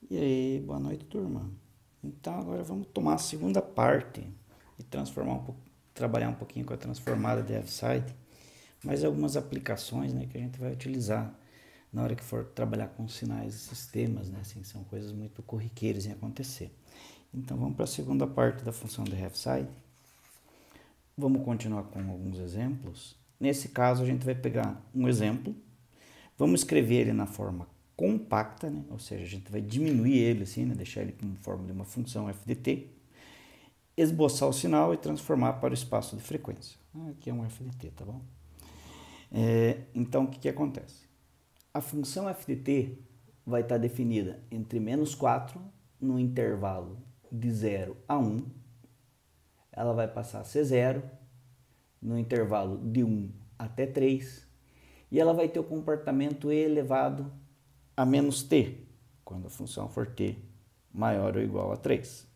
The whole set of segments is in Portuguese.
E aí, boa noite, turma. Então, agora vamos tomar a segunda parte e trabalhar um pouquinho com a transformada de F-Side, mas algumas aplicações, né, que a gente vai utilizar na hora que for trabalhar com sinais e sistemas, né, assim, são coisas muito corriqueiras em acontecer. Então, vamos para a segunda parte da função de F-Side. Vamos continuar com alguns exemplos. Nesse caso, a gente vai pegar um exemplo, vamos escrever ele na forma compacta, né? Ou seja, a gente vai diminuir ele assim, né? Deixar ele como forma de uma função f de t, esboçar o sinal e transformar para o espaço de frequência. Aqui é um f de t, tá bom? Então, o que acontece? A função f de t vai estar definida entre menos 4 no intervalo de 0 a 1. Ela vai passar a ser 0 no intervalo de 1 até 3. E ela vai ter o comportamento elevado a menos t, quando a função for t maior ou igual a 3.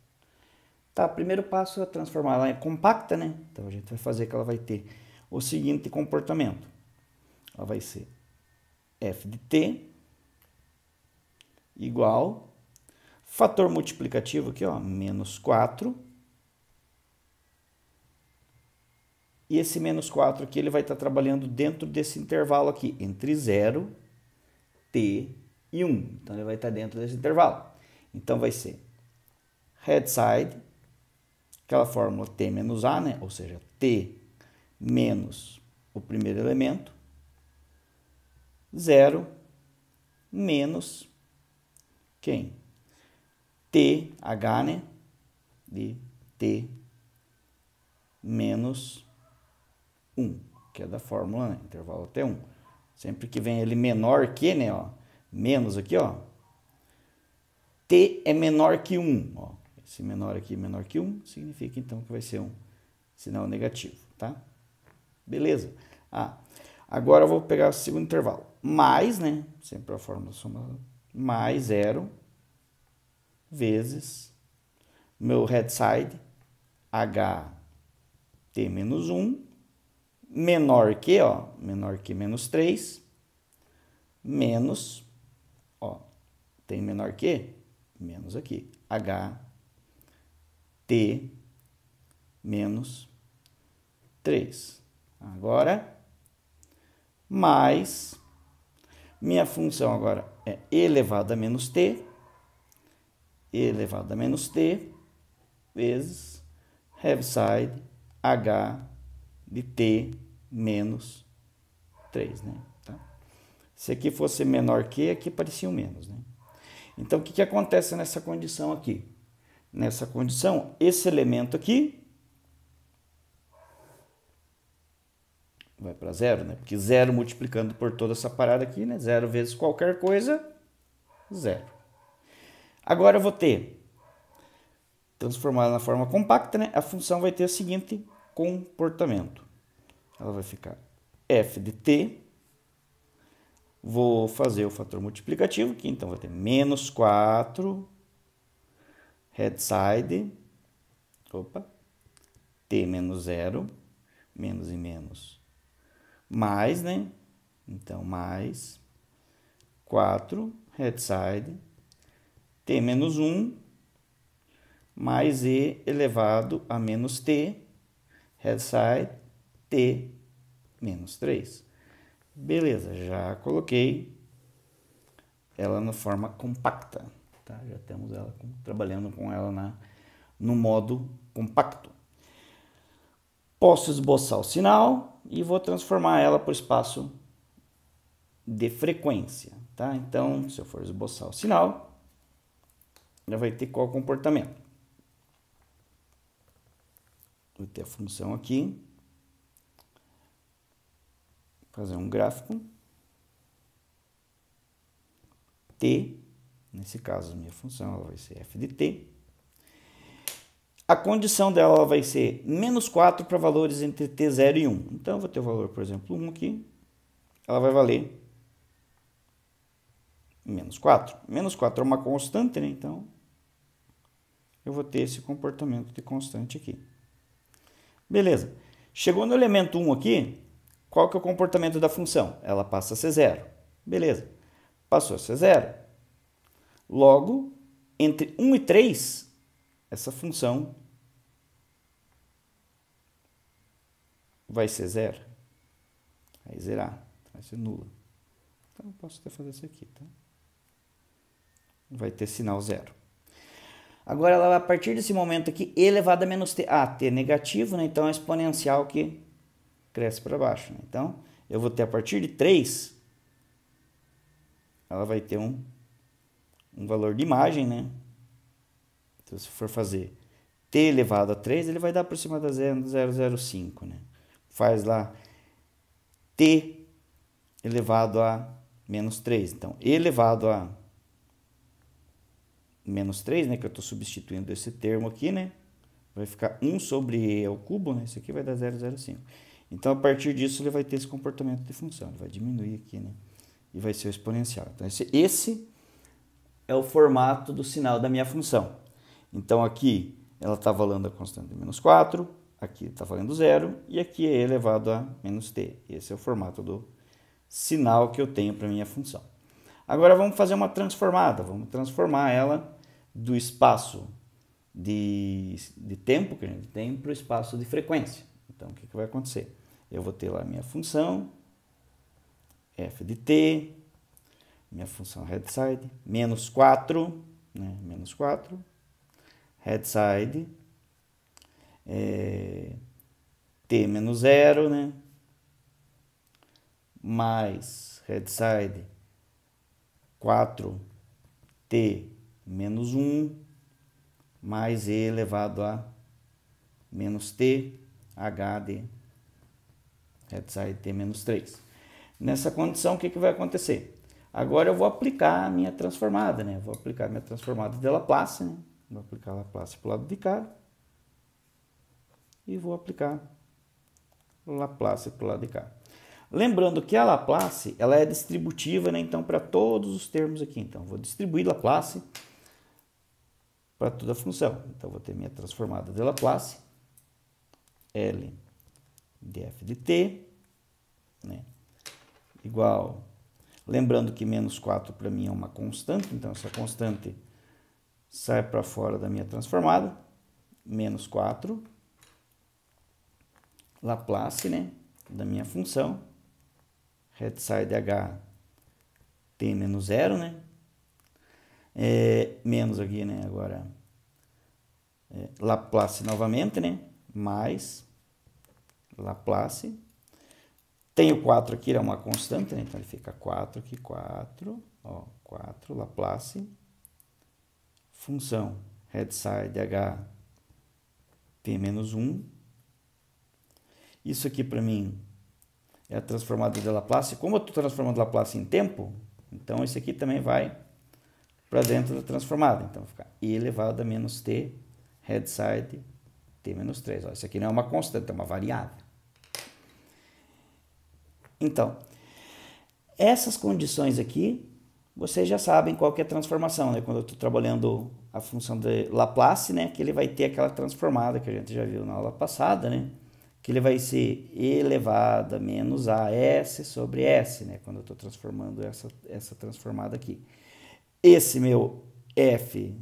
Tá, o primeiro passo é transformar ela em compacta, né? Então a gente vai fazer que ela vai ter o seguinte comportamento. Ela vai ser f de t igual fator multiplicativo aqui, ó, menos 4. E esse menos 4 aqui ele vai estar trabalhando dentro desse intervalo aqui, entre 0, t e 1. Então ele vai estar dentro desse intervalo. Então vai ser head side, aquela fórmula t menos a, né? Ou seja, t menos o primeiro elemento, 0 menos quem? T, h, né? De t menos 1, que é da fórmula, né? Intervalo até 1. Sempre que vem ele menor que, né? Ó, menos aqui, ó. T é menor que 1. Ó. Esse menor aqui menor que 1 significa então que vai ser um sinal negativo, tá? Beleza. Agora eu vou pegar o segundo intervalo. Mais, né? Sempre a fórmula somada. Mais 0 vezes meu head side, h t menos 1, menor que, ó, menor que menos 3, menos, ó, tem menor que, menos aqui, h t menos 3. Agora, mais, minha função agora é elevado a menos t, elevado a menos t, vezes head side h de t menos 3, né? Tá? Se aqui fosse menor que, aqui parecia um menos, né? Então, o que acontece nessa condição aqui? Nessa condição, esse elemento aqui vai para 0, né? Porque 0 multiplicando por toda essa parada aqui, né? 0 vezes qualquer coisa, 0. Agora eu vou ter, transformada na forma compacta, né? A função vai ter o seguinte comportamento. Ela vai ficar f de t, vou fazer o fator multiplicativo aqui, então vai ter menos 4, head side, t menos 0, menos e menos, mais, né? Então, mais 4, head side, t menos 1, mais e elevado a menos t, head side, t menos 3. Beleza, já coloquei ela na forma compacta, tá? Já temos ela trabalhando com ela no modo compacto. Posso esboçar o sinal e vou transformar ela para o espaço de frequência, tá? Então, se eu for esboçar o sinal, já vai ter qual comportamento? Vou ter a função aqui, fazer um gráfico, t, nesse caso a minha função ela vai ser f de t. A condição dela vai ser menos 4 para valores entre t, 0 e 1. Então eu vou ter o valor, por exemplo, 1 aqui, ela vai valer menos 4. Menos 4 é uma constante, né? Então eu vou ter esse comportamento de constante aqui. Beleza. Chegou no elemento 1 aqui, qual que é o comportamento da função? Ela passa a ser 0. Beleza. Passou a ser 0. Logo, entre 1 e 3, essa função vai ser zero. Vai zerar, vai ser nula. Então, eu posso até fazer isso aqui, tá? Vai ter sinal zero. Agora, ela, a partir desse momento aqui, e elevado a menos t. Ah, t é negativo, né? Então, é exponencial que cresce para baixo. Né? Então, eu vou ter a partir de 3, ela vai ter um valor de imagem, né? Então, se for fazer t elevado a 3, ele vai dar por cima da 0,005, né? Faz lá t elevado a menos 3. Então, elevado a menos 3, né? Que eu estou substituindo esse termo aqui, né? Vai ficar 1 sobre e ao cubo, né? Isso aqui vai dar 0,05. Então, a partir disso, ele vai ter esse comportamento de função. Ele vai diminuir aqui, né? E vai ser o exponencial. Então, esse é o formato do sinal da minha função. Então, aqui ela está valendo a constante de menos 4, aqui está valendo 0, e aqui é elevado a menos t. Esse é o formato do sinal que eu tenho para a minha função. Agora, vamos fazer uma transformada. Vamos transformar ela do espaço de tempo que a gente tem para o espaço de frequência. Então, o que vai acontecer? Eu vou ter lá a minha função, f de t, minha função headside, menos 4, né? Menos 4, headside, t menos 0, né? Mais headside 4t menos 1, mais e elevado a menos t, h de headside t menos 3. Nessa condição, o que vai acontecer? Agora eu vou aplicar a minha transformada, né? Vou aplicar a minha transformada de Laplace, né? Vou aplicar Laplace para o lado de cá. E vou aplicar Laplace para o lado de cá. Lembrando que a Laplace, ela é distributiva, né? Então, para todos os termos aqui. Então, vou distribuir Laplace para toda a função. Então, vou ter minha transformada de Laplace, L de f de t, né? Igual, lembrando que menos 4 para mim é uma constante, então essa constante sai para fora da minha transformada, menos 4, Laplace, né? Da minha função, headside h t menos 0, né? Menos aqui, né? Agora, Laplace novamente, né? Mais Laplace. Tem o 4 aqui, é uma constante, né? Então ele fica 4 aqui, 4, ó, 4, Laplace. Função headside h t menos 1. Isso aqui para mim é a transformada de Laplace. Como eu estou transformando Laplace em tempo, então esse aqui também vai para dentro da transformada. Então, vai ficar e elevado a menos t, headside t menos 3. Ó, isso aqui não é uma constante, é uma variável. Então, essas condições aqui, vocês já sabem qual que é a transformação, né? Quando eu estou trabalhando a função de Laplace, né? Que ele vai ter aquela transformada que a gente já viu na aula passada, né? Que ele vai ser elevado a menos AS sobre S, né? Quando eu estou transformando essa transformada aqui. Esse meu f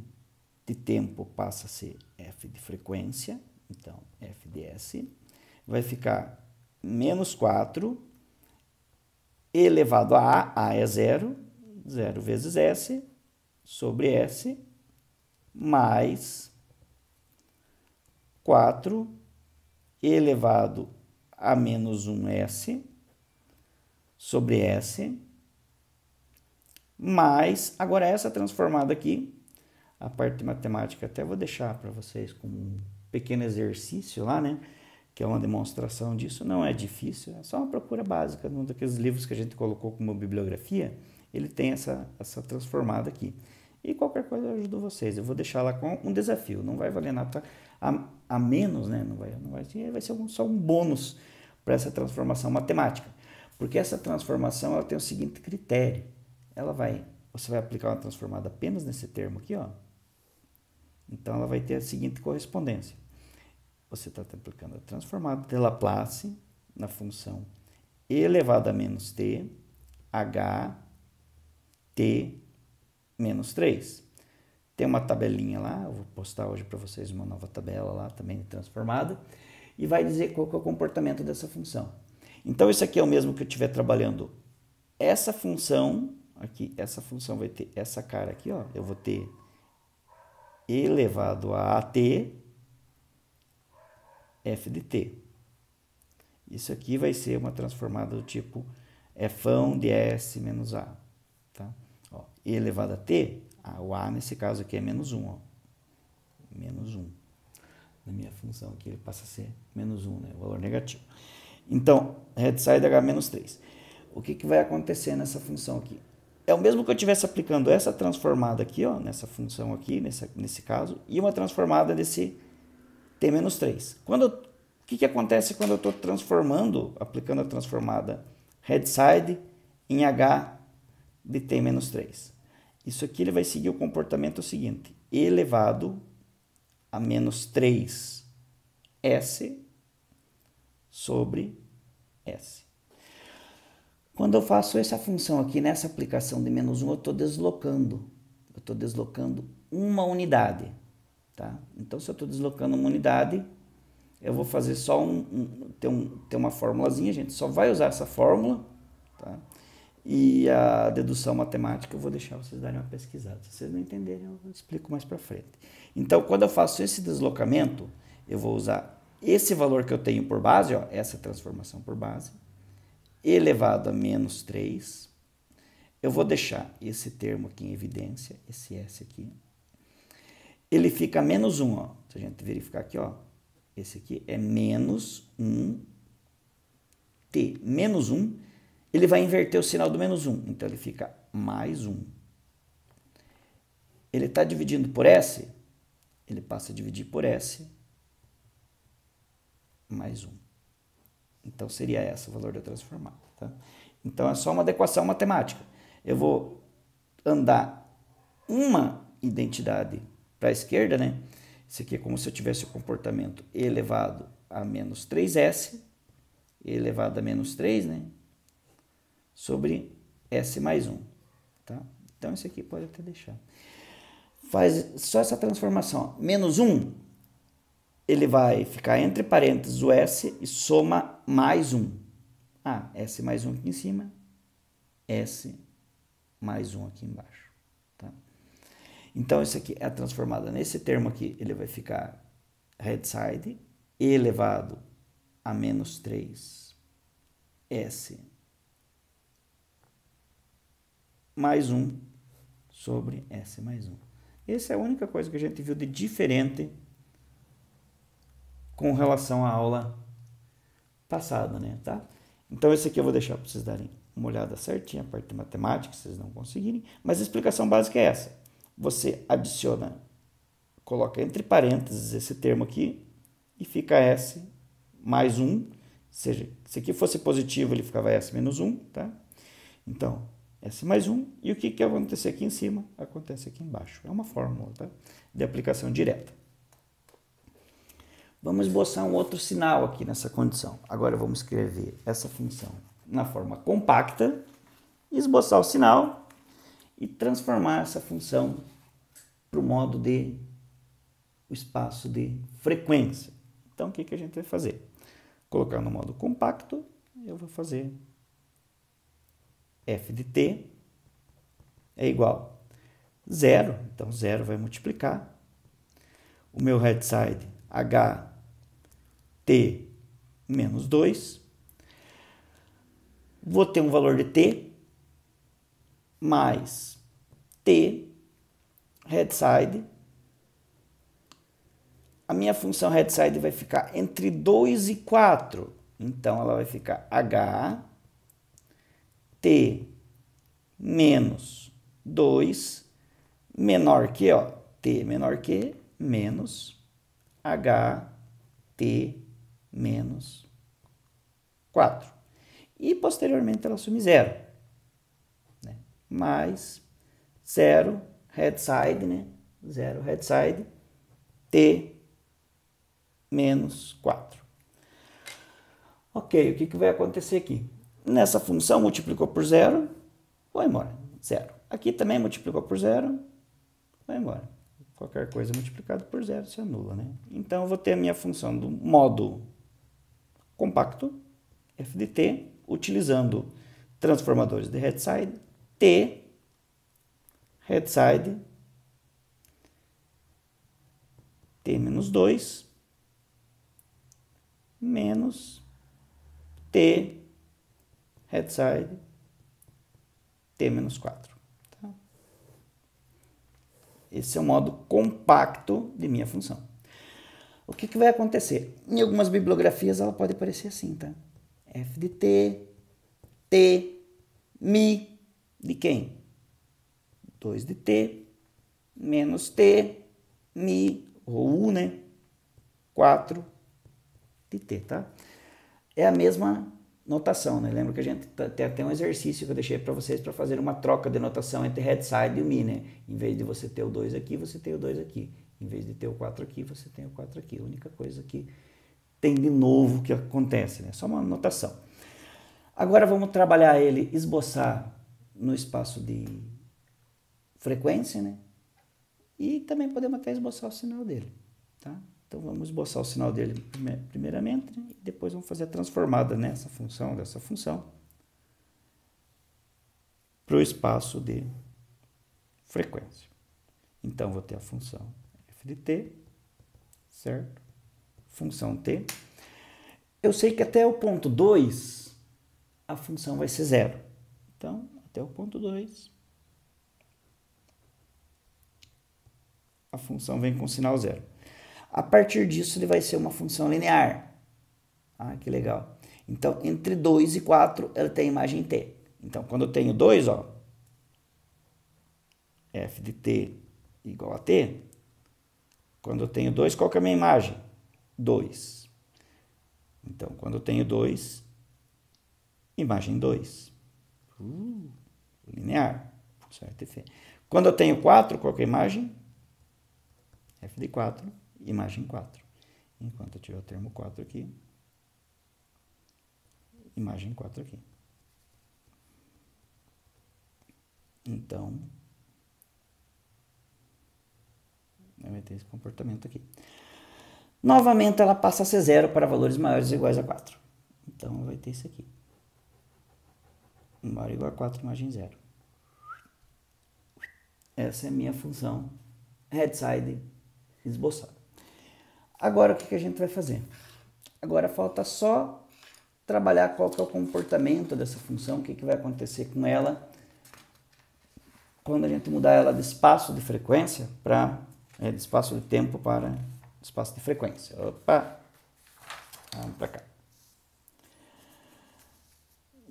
de tempo passa a ser f de frequência, então f de S, vai ficar menos 4 elevado a A é 0, 0 vezes S, sobre S, mais 4 elevado a menos 1S, sobre S, mais, agora essa transformada aqui, a parte de matemática até vou deixar para vocês com um pequeno exercício lá, né? Que é uma demonstração disso, não é difícil, é só uma procura básica, num daqueles livros que a gente colocou como bibliografia, ele tem essa transformada aqui. E qualquer coisa eu ajudo vocês, eu vou deixar lá com um desafio, não vai valer nada a menos, né? Vai ser só um bônus para essa transformação matemática, porque essa transformação ela tem o seguinte critério, você vai aplicar uma transformada apenas nesse termo aqui, ó. Então ela vai ter a seguinte correspondência. Você está aplicando a transformada de Laplace na função e elevado a menos t, h, t menos 3. tem uma tabelinha lá, eu vou postar hoje para vocês uma nova tabela lá, também transformada, e vai dizer qual que é o comportamento dessa função. Então, isso aqui é o mesmo que eu estiver trabalhando essa função aqui, essa função vai ter essa cara aqui, ó, eu vou ter elevado a at f de t. Isso aqui vai ser uma transformada do tipo fão de s menos a. Tá? Ó, e elevado a t, o a nesse caso aqui é menos 1. Ó. Menos 1. Na minha função aqui ele passa a ser menos 1, né? O valor negativo. Então, headside h menos 3. O que vai acontecer nessa função aqui? É o mesmo que eu estivesse aplicando essa transformada aqui, ó, nessa função aqui, nesse caso, e uma transformada desse t menos 3. O que acontece quando eu estou transformando, aplicando a transformada headside em h de t menos 3? Isso aqui ele vai seguir o comportamento seguinte, elevado a menos 3s sobre s. Quando eu faço essa função aqui, nessa aplicação de menos 1, eu estou deslocando. Eu estou deslocando uma unidade. Tá? Então, se eu estou deslocando uma unidade, eu vou fazer só ter uma formulazinha, a gente só vai usar essa fórmula. Tá? E a dedução matemática eu vou deixar vocês darem uma pesquisada. Se vocês não entenderem, eu explico mais para frente. Então, quando eu faço esse deslocamento, eu vou usar esse valor que eu tenho por base, ó, essa transformação por base, elevado a menos 3. Eu vou deixar esse termo aqui em evidência, esse S aqui. Ele fica menos 1, ó. Se a gente verificar aqui, ó, esse aqui é menos 1t. Menos 1, ele vai inverter o sinal do menos 1. Então, ele fica mais 1. Ele está dividindo por S, ele passa a dividir por S mais 1. Então, seria esse o valor da transformada. Tá? Então, é só uma adequação matemática. Eu vou andar uma identidade para a esquerda, né? Isso aqui é como se eu tivesse o comportamento elevado a menos 3s, elevado a menos 3, né? Sobre s mais 1. Tá? Então, esse aqui pode até deixar. Faz só essa transformação. Ó. Menos 1, ele vai ficar entre parênteses o s e soma mais 1. Ah, s mais 1 aqui em cima, s mais 1 aqui embaixo. Tá? Então, isso aqui é a transformada. Nesse termo aqui, ele vai ficar headside elevado a menos 3 s mais 1 sobre s mais 1. Essa é a única coisa que a gente viu de diferente com relação à aula passada, né? Tá? Então, esse aqui eu vou deixar para vocês darem uma olhada certinha, a parte de matemática, se vocês não conseguirem. Mas a explicação básica é essa. Você adiciona, coloca entre parênteses esse termo aqui e fica S mais 1. Ou seja, se aqui fosse positivo, ele ficava S menos 1, tá? Então, S mais 1. E o que vai acontecer aqui em cima, acontece aqui embaixo. É uma fórmula, tá? De aplicação direta. Vamos esboçar um outro sinal aqui nessa condição. Agora vamos escrever essa função na forma compacta, esboçar o sinal e transformar essa função para o modo de o espaço de frequência. Então, o que a gente vai fazer? Colocar no modo compacto, eu vou fazer f de t é igual a 0. Então, 0 vai multiplicar. O meu headside, h t menos 2. Vou ter um valor de t mais t headside. A minha função headside vai ficar entre 2 e 4. Então, ela vai ficar h t menos 2 menor que, ó, t menor que menos h t menos 4. E, posteriormente, ela assume 0. Né? Mais 0 headside, né? 0 headside, t menos 4. Ok, o que vai acontecer aqui? Nessa função, multiplicou por 0, vai embora, 0. Aqui também multiplicou por 0, vai embora, Qualquer coisa multiplicado por zero se anula, né? Então, eu vou ter a minha função do modo compacto, f de t, utilizando transformadores de headside, t, headside, t menos 2, menos t, headside, t menos 4. Tá? Esse é o modo compacto de minha função. O que vai acontecer? Em algumas bibliografias ela pode aparecer assim, tá? F de t, t, mi de quem? 2 de t, menos t, mi, ou u, né? 4 de t, tá? É a mesma notação, né? Lembra que a gente tem até um exercício que eu deixei para vocês para fazer uma troca de notação entre headside e o mi, né? Em vez de você ter o 2 aqui, você tem o 2 aqui. Em vez de ter o 4 aqui, você tem o 4 aqui. A única coisa que tem de novo que acontece, né? Só uma notação. Agora vamos trabalhar ele, esboçar no espaço de frequência, né? E também podemos até esboçar o sinal dele, tá? Então vamos esboçar o sinal dele primeiramente, né? E depois vamos fazer a transformada nessa função, dessa função, para o espaço de frequência. Então vou ter a função f de t, certo? Função t. Eu sei que até o ponto 2 a função vai ser zero. Então, até o ponto 2 a função vem com sinal zero. A partir disso, ele vai ser uma função linear. Ah, que legal. Então, entre 2 e 4, ela tem a imagem t. Então, quando eu tenho 2, ó, f de t igual a t, quando eu tenho 2, qual que é a minha imagem? 2. Então, quando eu tenho 2, imagem 2. Linear. Certo? Quando eu tenho 4, qual que é a imagem? F de 4, imagem 4. Enquanto eu tiver o termo 4 aqui, imagem 4 aqui. Então, vai ter esse comportamento aqui. Novamente, ela passa a ser zero para valores maiores ou iguais a 4. Então, vai ter isso aqui. Maior ou igual a 4, imagem 0. Essa é a minha função headside esboçada. Agora, o que a gente vai fazer? Agora, falta só trabalhar qual que é o comportamento dessa função, o que vai acontecer com ela quando a gente mudar ela de espaço de frequência para... de espaço de tempo para espaço de frequência. Opa! Vamos para cá.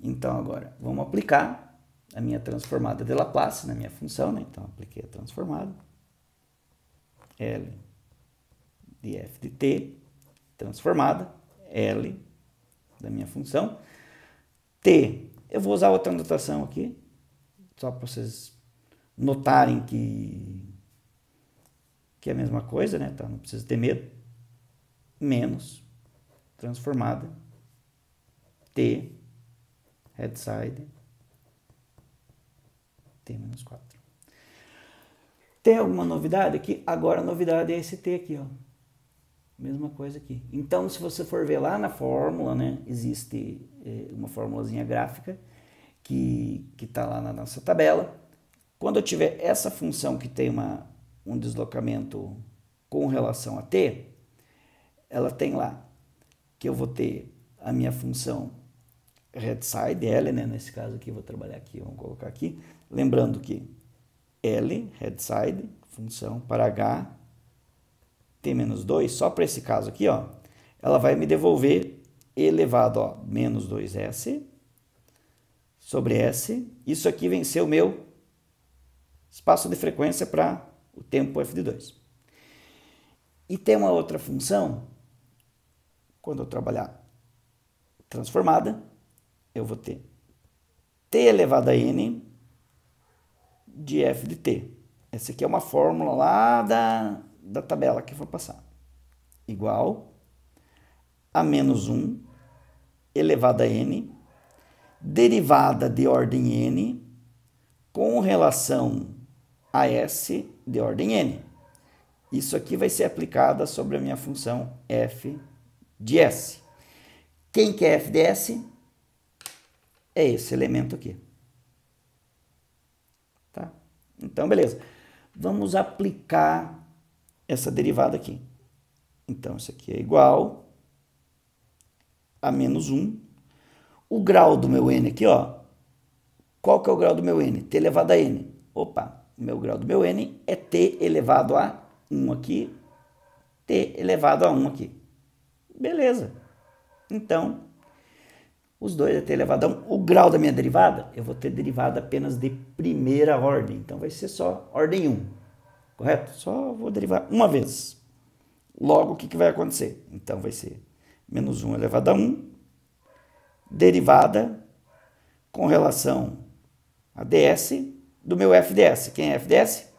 Então, agora, vamos aplicar a minha transformada de Laplace na minha função, né? Então, apliquei a transformada. L de f de t, transformada. L da minha função. T, eu vou usar outra notação aqui, só para vocês notarem que é a mesma coisa, né? Então, não precisa ter medo. Menos, transformada, t, headside, t menos 4. Tem alguma novidade aqui? Agora a novidade é esse t aqui, ó. Mesma coisa aqui. Então, se você for ver lá na fórmula, né? Existe uma formulazinha gráfica que está lá na nossa tabela. Quando eu tiver essa função que tem um deslocamento com relação a t, ela tem lá que eu vou ter a minha função headside, L, né? Nesse caso aqui, vou trabalhar aqui, vamos colocar aqui. Lembrando que L, headside, função para H, t menos 2, só para esse caso aqui, ó, ela vai me devolver elevado a menos 2s sobre s. Isso aqui vem ser o meu espaço de frequência para o tempo f de 2. E tem uma outra função, quando eu trabalhar transformada, eu vou ter t elevado a n de f de t. Essa aqui é uma fórmula lá da tabela que eu vou passar. Igual a menos 1 elevado a n, derivada de ordem n, com relação a s de ordem n. Isso aqui vai ser aplicada sobre a minha função f de s. Quem que é f de s? É esse elemento aqui. Tá? Então, beleza. Vamos aplicar essa derivada aqui. Então, isso aqui é igual a menos 1. O grau do meu n aqui, ó. Qual que é o grau do meu n? T elevado a n. Opa, o meu grau do meu n é t elevado a 1 aqui, t elevado a 1 aqui. Beleza. Então, os dois é t elevado a 1. O grau da minha derivada, eu vou ter derivada apenas de primeira ordem. Então, vai ser só ordem 1. Correto? Só vou derivar uma vez. Logo, o que vai acontecer? Então, vai ser menos 1 elevado a 1, derivada com relação a ds do meu f ds. Quem é f ds?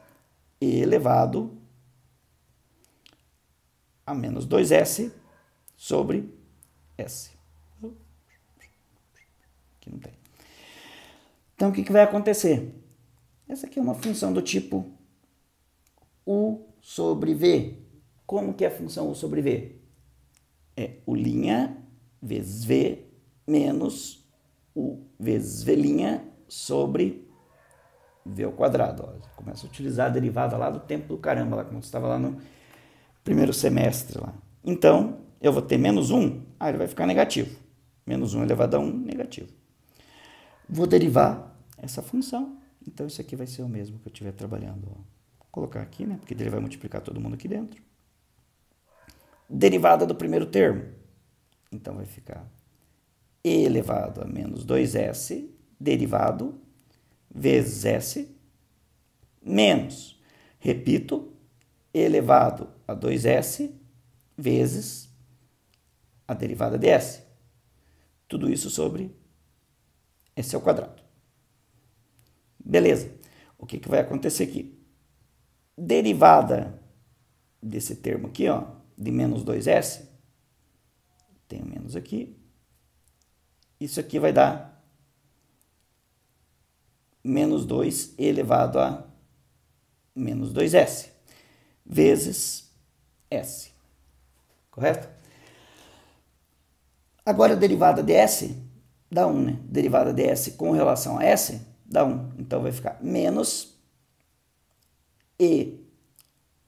E elevado a menos 2s sobre s. Aqui não tem. Então, o que vai acontecer? Essa aqui é uma função do tipo u sobre v. Como que é a função u sobre v? É u' vezes v menos u vezes v' sobre v ao quadrado. Ó, começa a utilizar a derivada lá do tempo do caramba, lá, como estava lá no primeiro semestre. Lá. Então, eu vou ter menos 1, ele vai ficar negativo. Menos 1 elevado a 1, negativo. Vou derivar essa função. Então, isso aqui vai ser o mesmo que eu estiver trabalhando. Ó. Vou colocar aqui, né? Porque ele vai multiplicar todo mundo aqui dentro. Derivada do primeiro termo. Então, vai ficar e elevado a menos 2s, derivado, vezes s, menos, repito, e elevado a 2s, vezes a derivada de s. Tudo isso sobre s ao quadrado. Beleza. O que vai acontecer aqui? Derivada desse termo aqui, ó, de menos 2s, tem o menos aqui. Isso aqui vai dar menos 2 elevado a menos 2s, vezes s. Correto? Agora, a derivada de s dá 1, né? Derivada de s com relação a s dá 1. Então, vai ficar menos e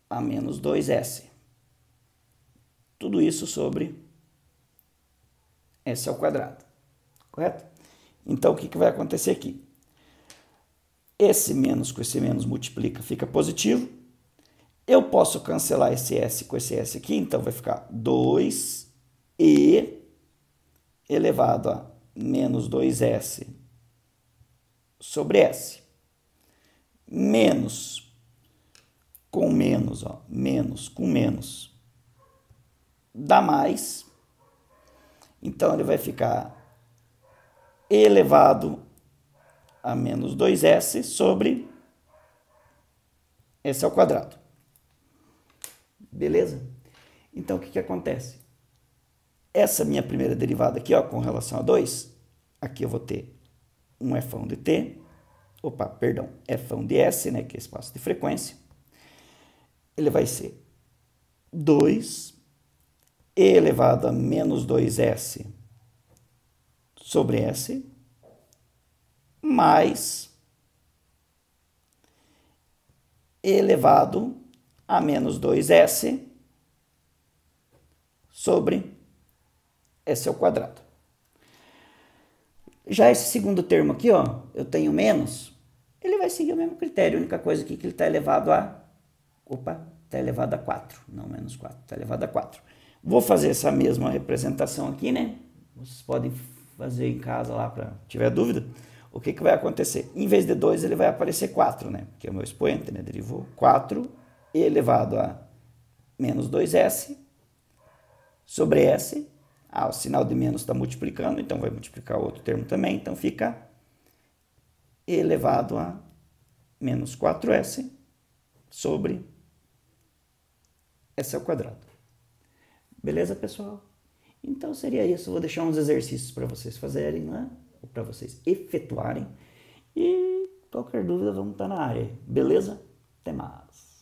a menos 2s. Tudo isso sobre s ao quadrado. Correto? Então, o que vai acontecer aqui? Esse menos com esse menos multiplica, fica positivo. Eu posso cancelar esse s com esse s aqui, então vai ficar 2e elevado a menos 2s sobre s. Menos com menos, ó, menos com menos dá mais. Então, ele vai ficar elevado a menos 2s sobre s ao quadrado. Beleza? Então, o que acontece? Essa minha primeira derivada aqui, ó, com relação a 2, aqui eu vou ter um fão de t, fão de s, né, que é espaço de frequência. Ele vai ser 2 elevado a menos 2s sobre s, mais elevado a menos 2s sobre s ao quadrado. Já esse segundo termo aqui, ó, eu tenho menos, ele vai seguir o mesmo critério. A única coisa aqui é que ele está elevado a... está elevado a 4, não menos 4, está elevado a 4. Vou fazer essa mesma representação aqui, né? Vocês podem fazer em casa lá para tiver dúvida. O que vai acontecer? Em vez de 2, ele vai aparecer 4, né? Que é o meu expoente, né? Derivou 4 elevado a menos 2s sobre s. O sinal de menos está multiplicando, então vai multiplicar o outro termo também. Então, fica elevado a menos 4s sobre s ao quadrado. Beleza, pessoal? Então, seria isso. Vou deixar uns exercícios para vocês fazerem, né? Ou para vocês efetuarem. E qualquer dúvida, vamos estar na área. Beleza? Até mais.